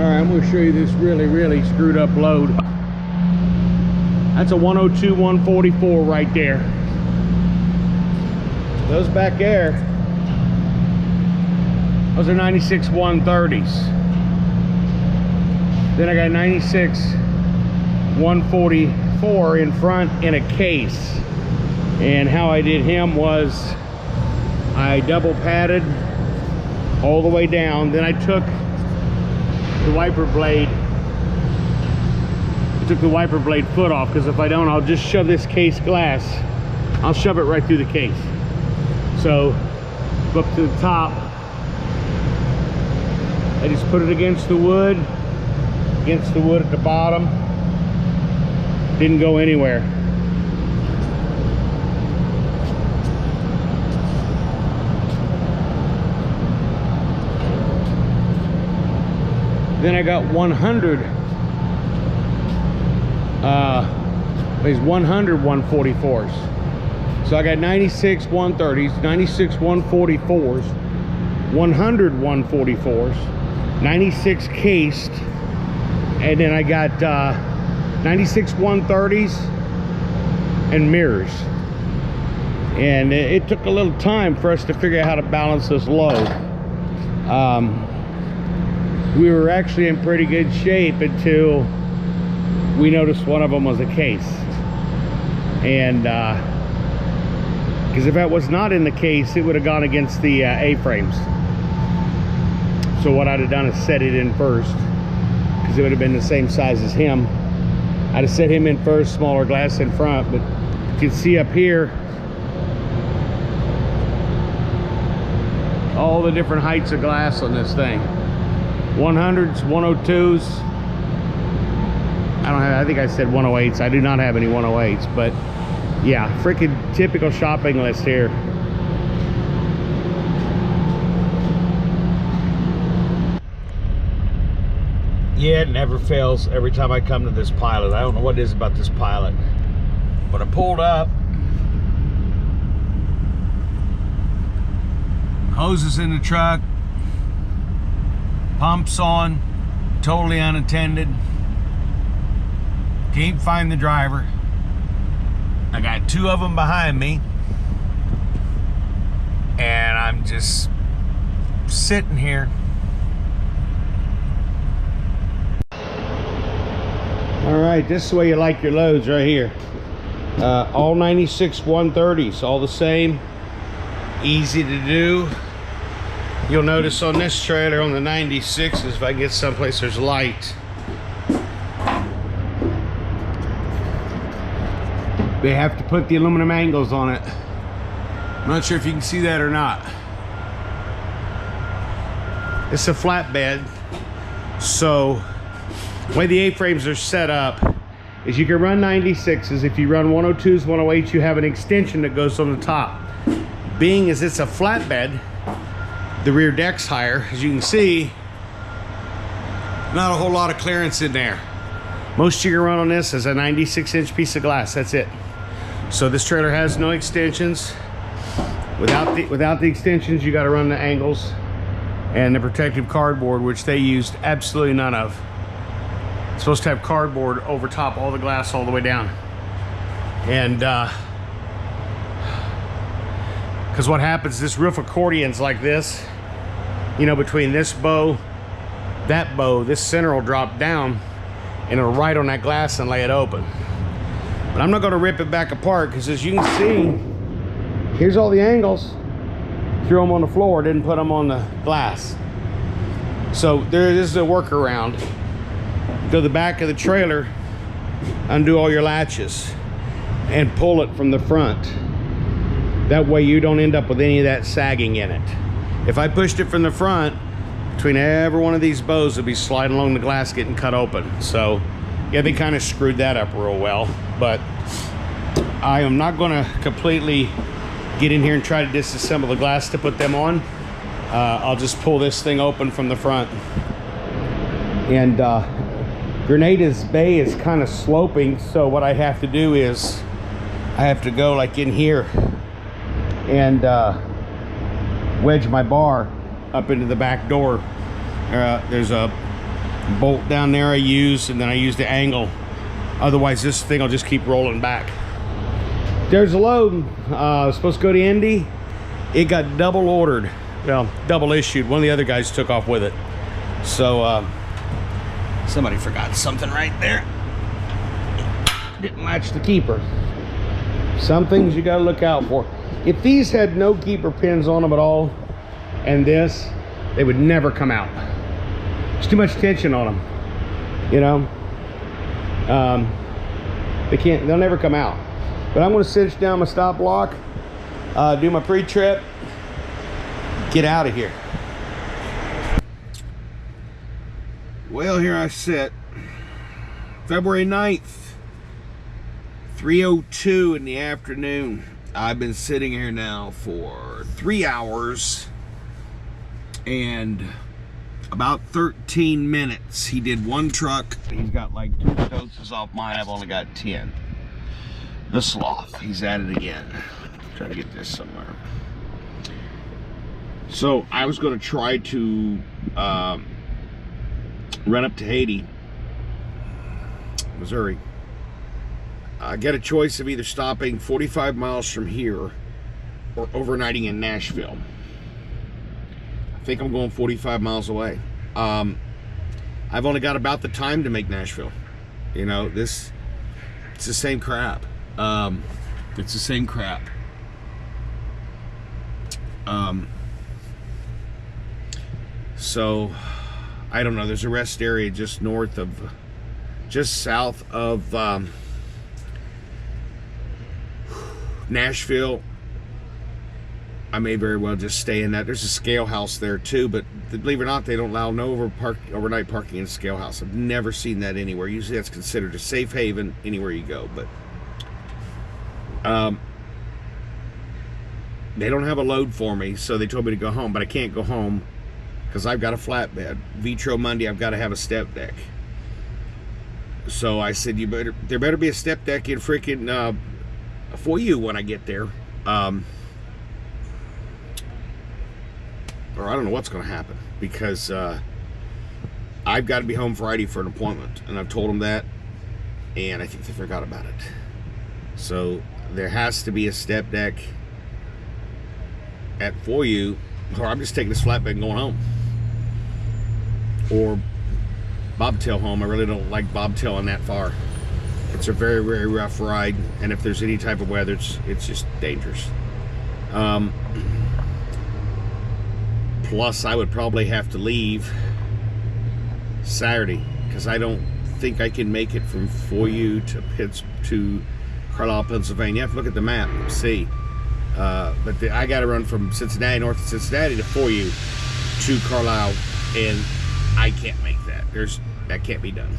right, I'm gonna show you this really screwed up load. That's a 102 144 right there. Those back there, those are 96 130s. Then I got 96 144 in front in a case. And how I did him was I double padded all the way down. Then I took the wiper blade, foot off, because if I don't, I'll just shove this case glass, I'll shove it right through the case. So up to the top, I just put it against the wood at the bottom. Didn't go anywhere. Then I got 100 144s. So I got 96 130s, 96 144s, 100 144s, 96 cased, and then I got 96 130s and mirrors. And it took a little time for us to figure out how to balance this load. We were actually in pretty good shape until we noticed one of them was a case. And because if that was not in the case, it would have gone against the A-frames. So what I'd have done is set it in first, because it would have been the same size as him. I'd have set him in first, smaller glass in front. But you can see up here all the different heights of glass on this thing. 100s, 102s. I think I said 108s. I do not have any 108s, but yeah, freaking typical shopping list here. Yeah, it never fails every time I come to this pilot. I don't know what it is about this pilot, but I pulled up, hoses in the truck, pumps on, totally unattended. Can't find the driver. I got two of them behind me, and I'm just sitting here. All right, this is the way you like your loads right here. All 96 130s, all the same, easy to do. You'll notice on this trailer, on the 96s, if I get someplace there's light, they have to put the aluminum angles on it. I'm not sure if you can see that or not. It's a flatbed, so the way the A-frames are set up is you can run 96s. If you run 102s, 108s, you have an extension that goes on the top. Being as it's a flatbed, the rear deck's higher. As you can see, not a whole lot of clearance in there. Most you can run on this is a 96-inch piece of glass. That's it. So this trailer has no extensions. Without the extensions, you got to run the angles and the protective cardboard, which they used absolutely none of. It's supposed to have cardboard over top all the glass all the way down. And because what happens, this roof accordion's like this, you know, between this bow, that bow, this center will drop down and it'll ride on that glass and lay it open. But I'm not going to rip it back apart, because as you can see, here's all the angles. Threw them on the floor, didn't put them on the glass. So there is a workaround. Go to the back of the trailer, undo all your latches, and pull it from the front. That way you don't end up with any of that sagging in it. If I pushed it from the front, between every one of these bows would be sliding along the glass getting cut open. So yeah, they kind of screwed that up real well. But I am not going to completely get in here and try to disassemble the glass to put them on. I'll just pull this thing open from the front. And Grenada's bay is kind of sloping, so what I have to do is I have to go like in here and wedge my bar up into the back door. There's a bolt down there I use, and then I use the angle. Otherwise this thing will just keep rolling back. There's a load. Supposed to go to Indy. It got double ordered. Well, double issued. One of the other guys took off with it. So somebody forgot something right there. Didn't latch the keeper. Some things you gotta look out for. If these had no keeper pins on them at all, and this, they would never come out. There's too much tension on them, you know. They'll never come out. But I'm gonna cinch down my stop block, do my pre-trip, get out of here. Well, here I sit, February 9th, 3:02 in the afternoon. I've been sitting here now for 3 hours and about 13 minutes. He did one truck. He's got like 2 doses off mine. I've only got 10. The Sloth. He's at it again. Try to get this somewhere. So I was going to try to run up to Haiti, Missouri. I get a choice of either stopping 45 miles from here or overnighting in Nashville. I think I'm going 45 miles away. I've only got about the time to make Nashville. You know, it's the same crap. It's the same crap. So I don't know. There's a rest area just south of Nashville. I may very well just stay in that. There's a scale house there too, but believe it or not, they don't allow no overnight parking in a scale house. I've never seen that anywhere. Usually that's considered a safe haven anywhere you go, but they don't have a load for me, so they told me to go home, but I can't go home because I've got a flatbed. Vitro Monday, I've got to have a step deck. So I said, there better be a step deck in freaking for you when I get there. Or I don't know what's going to happen, because I've got to be home Friday for an appointment, and I've told them that, and I think they forgot about it. So there has to be a step deck at For You, or I'm just taking this flatbed and going home, or bobtail home. I really don't like bobtailing that far. It's a very, very rough ride, and if there's any type of weather, it's just dangerous. Plus, I would probably have to leave Saturday, because I don't think I can make it from For You to Carlisle, Pennsylvania. You have to look at the map and see. But I got to run from Cincinnati, north of Cincinnati, to For You to Carlisle, and I can't make that. That can't be done.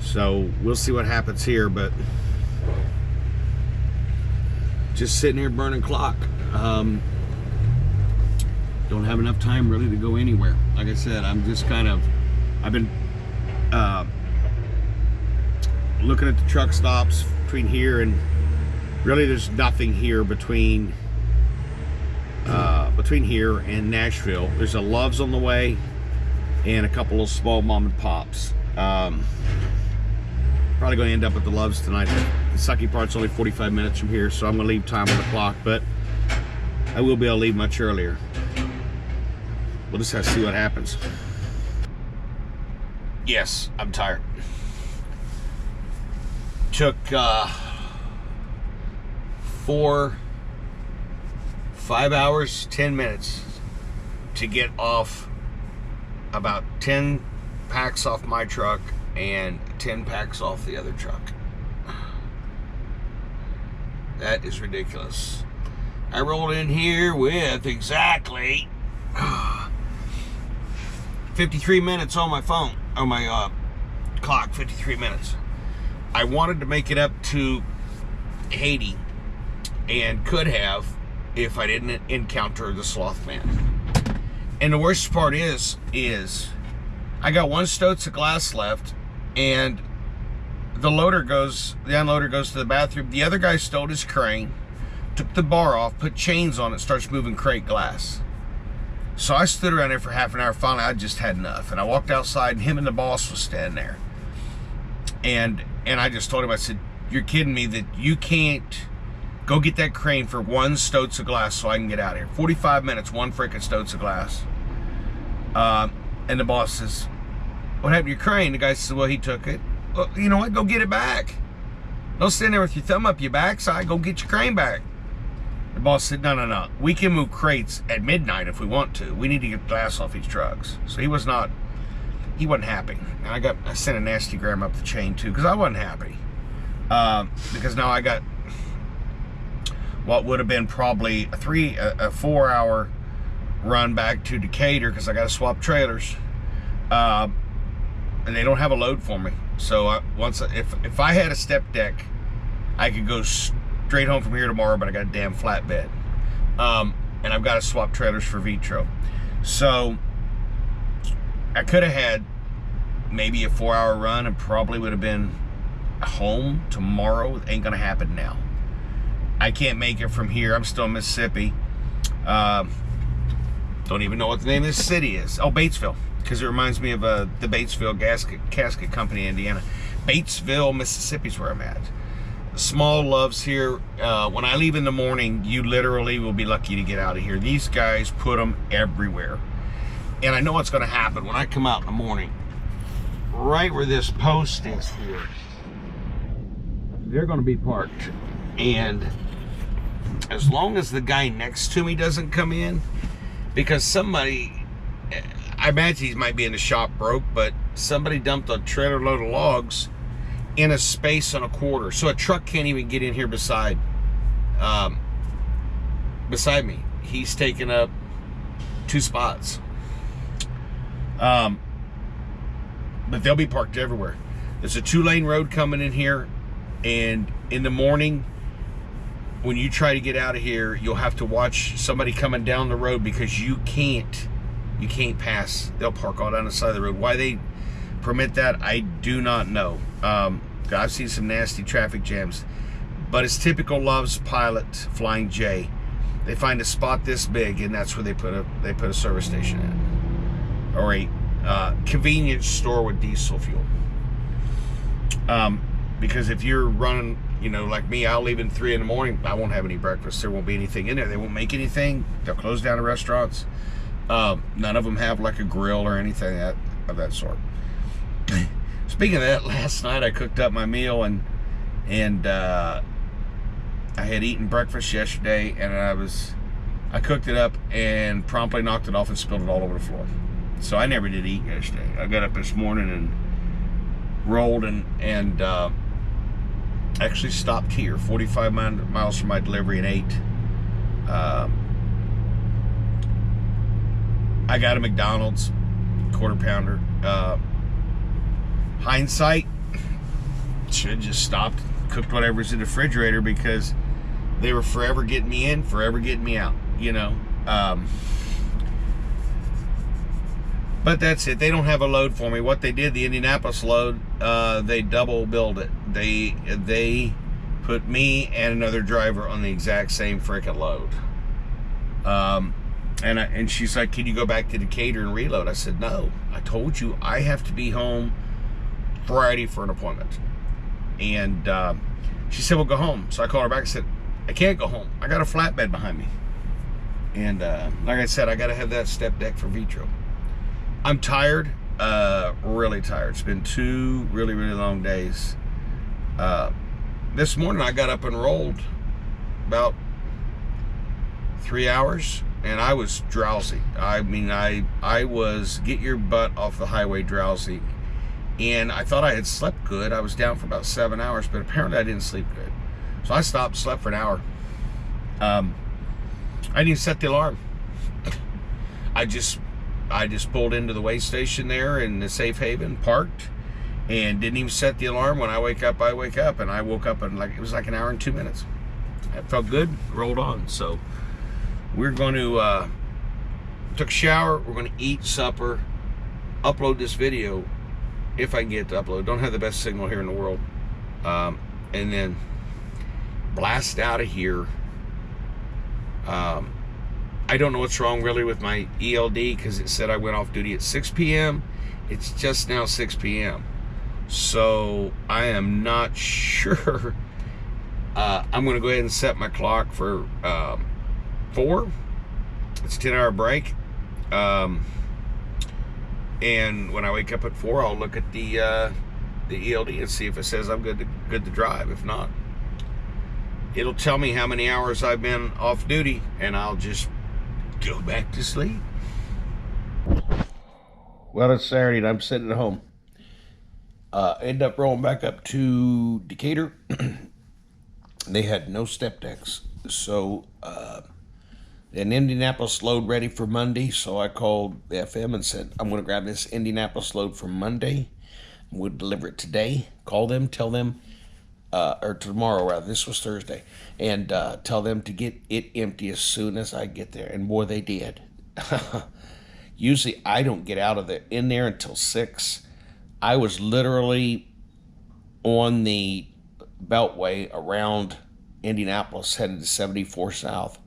So we'll see what happens here, but just sitting here burning clock. Don't have enough time really to go anywhere. Like I said, I've been looking at the truck stops between here and, really there's nothing here between here and Nashville. There's a Love's on the way and a couple of small mom and pops. Probably going to end up at the Love's tonight. The sucky part's only 45 minutes from here, so I'm going to leave time on the clock, but I will be able to leave much earlier. We'll just have to see what happens. Yes, I'm tired. Took 5 hours, 10 minutes to get off about 10 packs off my truck and 10 packs off the other truck. That is ridiculous. I rolled in here with exactly 53 minutes on my phone, on my clock, 53 minutes. I wanted to make it up to Haiti, and could have if I didn't encounter the Sloth man. And the worst part is I got 1 Stotz of glass left, and the unloader goes to the bathroom. The other guy stole his crane, took the bar off, put chains on it, starts moving crate glass. So I stood around there for half an hour. Finally, I just had enough. And I walked outside, and him and the boss was standing there. And I just told him, I said, you're kidding me that you can't go get that crane for 1 Stoats of glass so I can get out of here. 45 minutes, 1 frickin' Stoats of glass. And the boss says, what happened to your crane? The guy says, well, he took it. Well, you know what? Go get it back. Don't stand there with your thumb up your backside. Go get your crane back. The boss said, no. We can move crates at midnight if we want to. We need to get glass off these trucks. So he wasn't happy. And I sent a nasty gram up the chain too, because I wasn't happy. Because now I got what would have been probably a 4-hour run back to Decatur, because I got to swap trailers. And they don't have a load for me. So if I had a step deck, I could go straight home from here tomorrow, but I got a damn flatbed. And I've got to swap trailers for Vitro. So I could have had maybe a 4-hour run and probably would have been home tomorrow. It ain't gonna happen now. I can't make it from here. I'm still in Mississippi. Don't even know what the name of this city is. Oh, Batesville, because it reminds me of the Batesville Casket Company in Indiana. Batesville, Mississippi's where I'm at. Small loves here. When I leave in the morning, you literally will be lucky to get out of here. These guys put them everywhere. And I know what's going to happen when I come out in the morning. Right where this post is here, they're going to be parked. And as long as the guy next to me doesn't come in, because somebody, I imagine he might be in the shop broke, but somebody dumped a trailer load of logs in a space on a quarter, so a truck can't even get in here beside me. He's taken up 2 spots. But they'll be parked everywhere. There's a 2-lane road coming in here, and in the morning when you try to get out of here, you'll have to watch somebody coming down the road, because you can't pass. They'll park all down the side of the road. Why they permit that, I do not know. I've seen some nasty traffic jams, but it's typical Love's Pilot Flying J. They find a spot this big, and that's where they put a service station in, or a convenience store with diesel fuel. Because if you're running, like me, I'll leave at 3 in the morning. I won't have any breakfast. There won't be anything in there. They won't make anything. They'll close down the restaurants. None of them have like a grill or anything of that sort. Speaking of that, last night I cooked up my meal, and I had eaten breakfast yesterday, and I cooked it up and promptly knocked it off and spilled it all over the floor. So I never did eat yesterday. I got up this morning and rolled and actually stopped here 45 miles from my delivery and ate. I got a McDonald's quarter pounder. Hindsight, should have just stopped, cooked whatever's in the refrigerator, because they were forever getting me in, forever getting me out, but that's it. They don't have a load for me. What they did, the Indianapolis load, they double billed it. They put me and another driver on the exact same frickin' load. And she's like, can you go back to Decatur and reload? I said, no. I told you I have to be home Friday for an appointment. And she said, well, go home. So I called her back and said, I can't go home. I got a flatbed behind me. And like I said, I got to have that step deck for Vitro. I'm tired, really tired. It's been 2 really, really long days. This morning I got up and rolled about 3 hours, and I was drowsy. I mean, I was get your butt off the highway drowsy. And I thought I had slept good. I was down for about 7 hours, but apparently I didn't sleep good. So I stopped, slept for an hour. I didn't even set the alarm. I just pulled into the way station there in the Safe Haven, parked, and didn't even set the alarm. When I wake up, I wake up, and I woke up in it was like an hour and 2 minutes. I felt good, rolled on. So we're going to took a shower. We're going to eat supper, upload this video if I can get it to upload. Don't have the best signal here in the world, and then blast out of here. I don't know what's wrong really with my ELD because it said I went off duty at 6 p.m. It's just now 6 p.m. So I am not sure. I'm going to go ahead and set my clock for 4. It's a 10-hour break. And when I wake up at 4, I'll look at the ELD and see if it says I'm good to drive. If not, it'll tell me how many hours I've been off duty, and I'll just go back to sleep. Well, it's Saturday and I'm sitting at home. End up rolling back up to Decatur. They had no step decks, so an Indianapolis load ready for Monday. So I called the FM and said, I'm going to grab this Indianapolis load for Monday. We'll deliver it today. Call them, tell them, or tomorrow rather. This was Thursday, and tell them to get it empty as soon as I get there. And boy, they did. Usually, I don't get out of in there until 6. I was literally on the Beltway around Indianapolis, headed to 74 South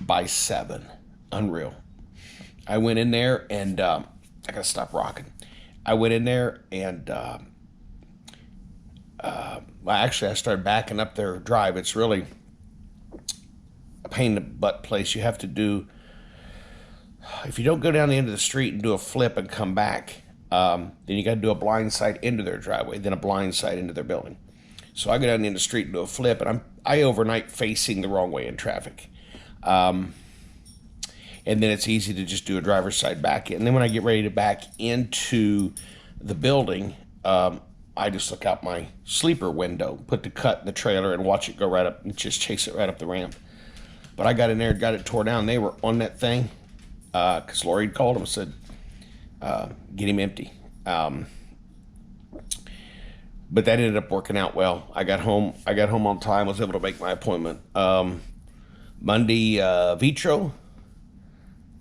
by 7. Unreal. I went in there and I gotta stop rocking. I went in there and actually I started backing up their drive. It's really a pain in the butt place. You have to do, if you don't go down the end of the street and do a flip and come back, then you got to do a blind side into their driveway, then a blind side into their building. So I go down the end of the street and do a flip, and I overnight facing the wrong way in traffic. And then it's easy to just do a driver's side back in. And then when I get ready to back into the building, I just look out my sleeper window, put the cut in the trailer, and watch it go right up and just chase it right up the ramp. But I got in there and got it tore down. They were on that thing because Lori had called them and said, get him empty. But that ended up working out well. I got home on time, was able to make my appointment. Monday, Vitro.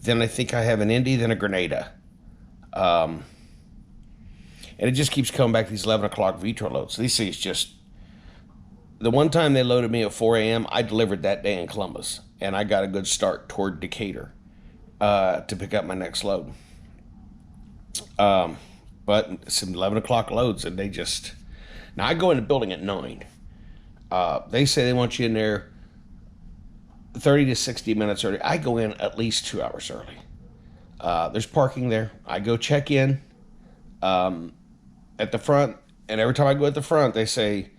Then I think I have an Indy, then a Grenada. And it just keeps coming back to these 11 o'clock Vitro loads. So these things just, the one time they loaded me at 4 a.m., I delivered that day in Columbus. And I got a good start toward Decatur to pick up my next load. But some 11 o'clock loads, and they just, now I go in the building at 9. They say they want you in there 30 to 60 minutes early. I go in at least 2 hours early. There's parking there. I go check in at the front, and every time I go at the front, they say,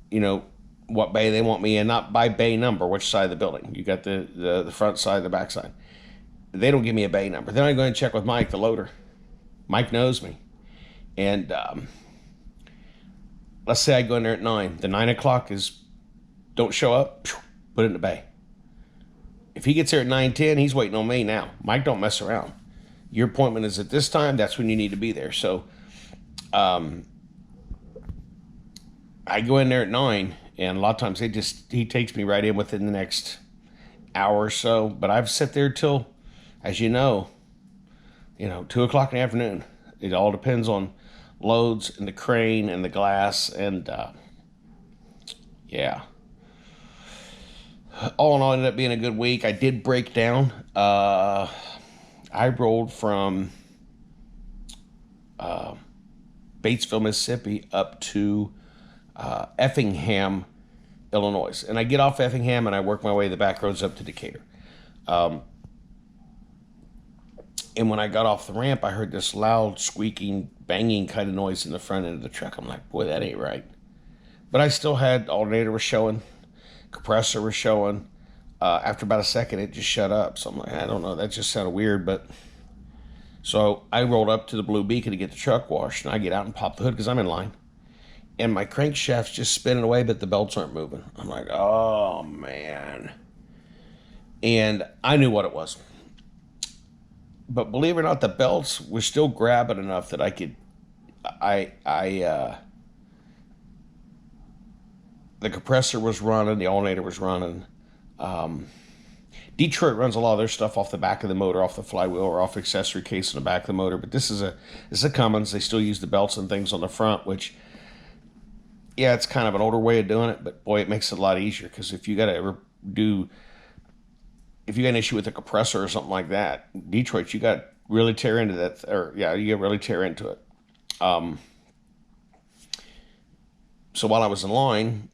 you know, what bay they want me in, not by bay number, which side of the building. You got the front side, the back side. They don't give me a bay number. Then I go and check with Mike, the loader. Mike knows me. And let's say I go in there at 9. The 9 o'clock is, don't show up, put it in the bay. If he gets there at 9:10, he's waiting on me now. Mike don't mess around. Your appointment is at this time, that's when you need to be there. So I go in there at 9, and a lot of times he takes me right in within the next hour or so. But I've sat there till, as you know, 2 o'clock in the afternoon. It all depends on loads and the crane and the glass, and yeah. All in all, it ended up being a good week. I did break down. I rolled from Batesville, Mississippi, up to Effingham, Illinois. And I get off Effingham and I work my way the back roads up to Decatur. And when I got off the ramp, I heard this loud, squeaking, banging kind of noise in the front end of the truck. I'm like, boy, that ain't right. But I still had, alternator was showing, compressor was showing. After about a second, it just shut up. So I'm like, I don't know, that just sounded weird. But so I rolled up to the Blue Beacon to get the truck washed, and I get out and pop the hood because I'm in line. And my crankshaft's just spinning away, but the belts aren't moving. I'm like, oh, man. And I knew what it was. But believe it or not, the belts were still grabbing enough that I could, the compressor was running, the alternator was running. Detroit runs a lot of their stuff off the back of the motor, off the flywheel, or off the accessory case on the back of the motor. But this is a Cummins. They still use the belts and things on the front, which, yeah, it's kind of an older way of doing it. But boy, it makes it a lot easier, because if you got to ever do if you got an issue with a compressor or something like that, Detroit, you got really tear into that, or yeah, you get really tear into it. So while I was in line,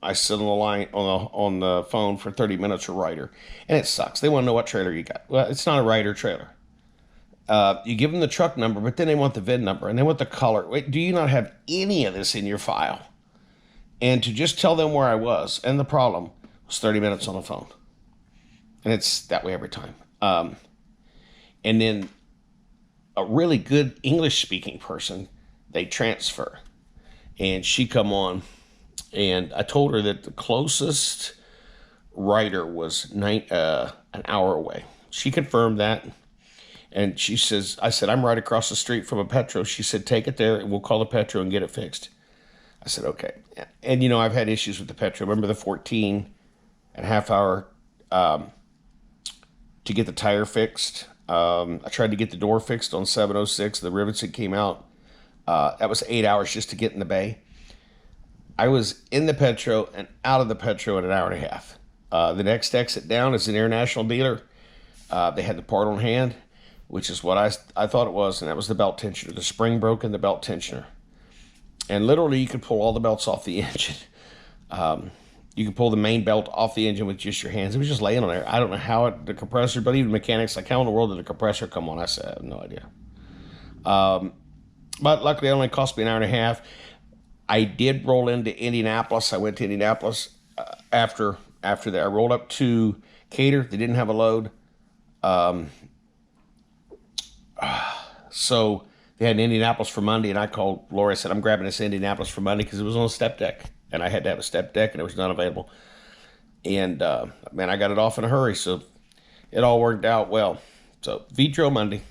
I sit on the line on the phone for 30 minutes with Ryder, and it sucks. They want to know what trailer you got. Well, it's not a Ryder trailer. You give them the truck number, but then they want the VIN number and they want the color. Wait, do you not have any of this in your file? And to just tell them where I was and the problem was 30 minutes on the phone, and it's that way every time. And then a really good English-speaking person, they transfer, and she come on, and I told her that the closest Ryder was an hour away. She confirmed that, and she says, I said, I'm right across the street from a Petro. She said, take it there, and we'll call the Petro and get it fixed. I said, okay. And, I've had issues with the Petro. Remember the 14 and a half hour to get the tire fixed? I tried to get the door fixed on 706. The rivets that came out. That was 8 hours just to get in the bay. I was in the Petro and out of the Petro in an hour and a half. The next exit down is an international dealer. They had the part on hand, which is what I thought it was, and that was the belt tensioner. The spring broke in the belt tensioner. And literally, you could pull all the belts off the engine. You could pull the main belt off the engine with just your hands. It was just laying on there. I don't know how the compressor, but even mechanics, like, how in the world did the compressor come on? I said, I have no idea. But luckily, it only cost me an hour and a half. I did roll into Indianapolis. I went to Indianapolis after that. I rolled up to Cater. They didn't have a load. So they had an Indianapolis for Monday, and I called Lori. I said, I'm grabbing this Indianapolis for Monday because it was on a step deck, and I had to have a step deck, and it was not available. And, man, I got it off in a hurry, so it all worked out well. So, Vitro Monday.